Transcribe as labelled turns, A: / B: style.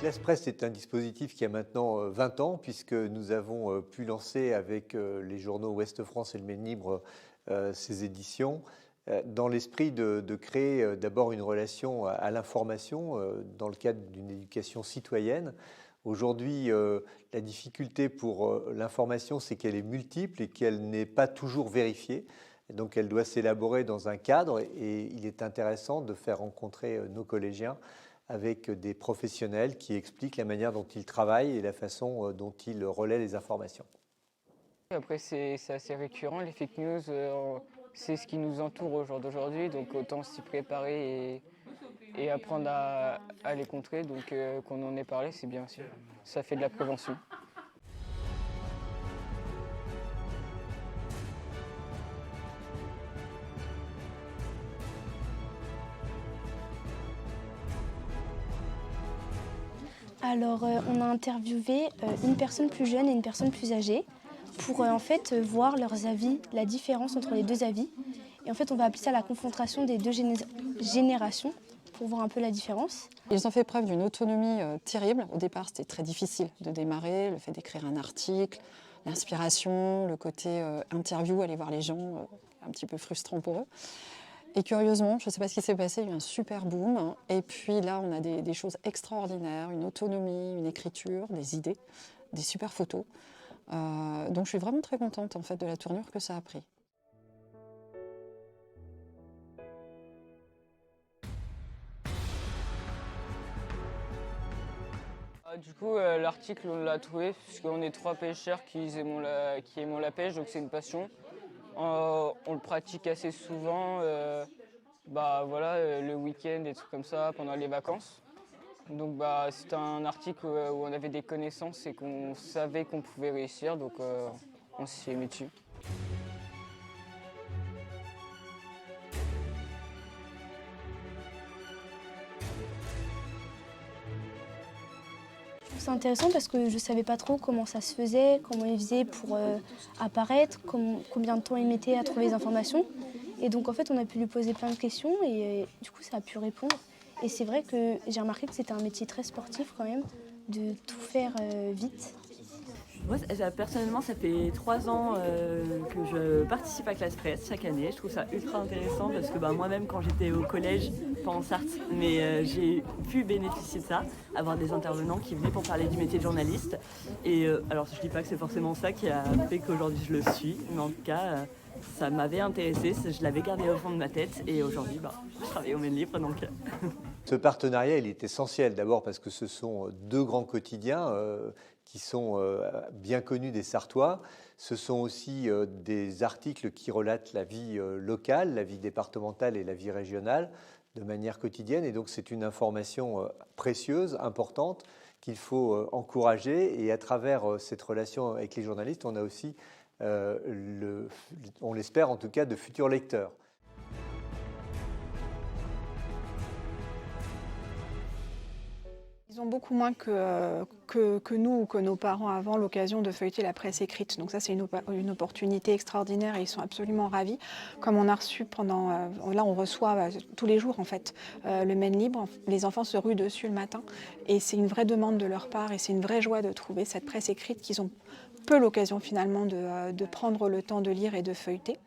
A: ClassPresse est un dispositif qui a maintenant 20 ans, puisque nous avons pu lancer avec les journaux Ouest France et le Maine Libre ces éditions, dans l'esprit de créer d'abord une relation à l'information dans le cadre d'une éducation citoyenne. Aujourd'hui, la difficulté pour l'information, c'est qu'elle est multiple et qu'elle n'est pas toujours vérifiée. Donc elle doit s'élaborer dans un cadre et il est intéressant de faire rencontrer nos collégiens avec des professionnels qui expliquent la manière dont ils travaillent et la façon dont ils relaient les informations.
B: Après, c'est assez récurrent, les fake news, c'est ce qui nous entoure au jour d'aujourd'hui, donc autant s'y préparer et apprendre à les contrer. Donc qu'on en ait parlé, c'est bien aussi. Ça fait de la prévention.
C: Alors, on a interviewé une personne plus jeune et une personne plus âgée pour en fait voir leurs avis, la différence entre les deux avis. Et en fait, on va appeler ça la confrontation des deux générations pour voir un peu la différence.
D: Ils ont fait preuve d'une autonomie terrible. Au départ, c'était très difficile de démarrer, le fait d'écrire un article, l'inspiration, le côté interview, aller voir les gens, un petit peu frustrant pour eux. Et curieusement, je ne sais pas ce qui s'est passé, il y a eu un super boom. Et puis là, on a des choses extraordinaires, une autonomie, une écriture, des idées, des super photos. Donc je suis vraiment très contente en fait, de la tournure que ça a pris.
B: Du coup, l'article, on l'a trouvé puisqu'on est 3 pêcheurs qui aimons la pêche, donc c'est une passion. On le pratique assez souvent, le week-end, des trucs comme ça, pendant les vacances. Donc c'est un article où on avait des connaissances et qu'on savait qu'on pouvait réussir, donc on s'y est mis dessus.
C: C'est intéressant parce que je ne savais pas trop comment ça se faisait, comment ils faisaient pour apparaître, combien de temps ils mettaient à trouver les informations. Et donc en fait, on a pu lui poser plein de questions et du coup, ça a pu répondre. Et c'est vrai que j'ai remarqué que c'était un métier très sportif quand même, de tout faire vite.
E: Moi, personnellement, ça fait 3 ans que je participe à ClassPresse chaque année. Je trouve ça ultra intéressant parce que moi-même, quand j'étais au collège, pas en Sarthe, mais j'ai pu bénéficier de ça, avoir des intervenants qui venaient pour parler du métier de journaliste. Et alors, je ne dis pas que c'est forcément ça qui a fait qu'aujourd'hui je le suis, mais en tout cas, ça m'avait intéressé, je l'avais gardé au fond de ma tête et aujourd'hui, je travaille au Maine Libre. Donc...
A: Ce partenariat, il est essentiel, d'abord parce que ce sont deux grands quotidiens qui sont bien connus des Sartois. Ce sont aussi des articles qui relatent la vie locale, la vie départementale et la vie régionale de manière quotidienne. Et donc c'est une information précieuse, importante, qu'il faut encourager. Et à travers cette relation avec les journalistes, on a aussi, on l'espère en tout cas, de futurs lecteurs.
F: Ils ont beaucoup moins que nous ou que nos parents avant l'occasion de feuilleter la presse écrite. Donc ça, c'est une opportunité extraordinaire et ils sont absolument ravis. Comme on a reçu là on reçoit tous les jours en fait le Maine Libre. Les enfants se ruent dessus le matin et c'est une vraie demande de leur part et c'est une vraie joie de trouver cette presse écrite qu'ils ont peu l'occasion finalement de prendre le temps de lire et de feuilleter.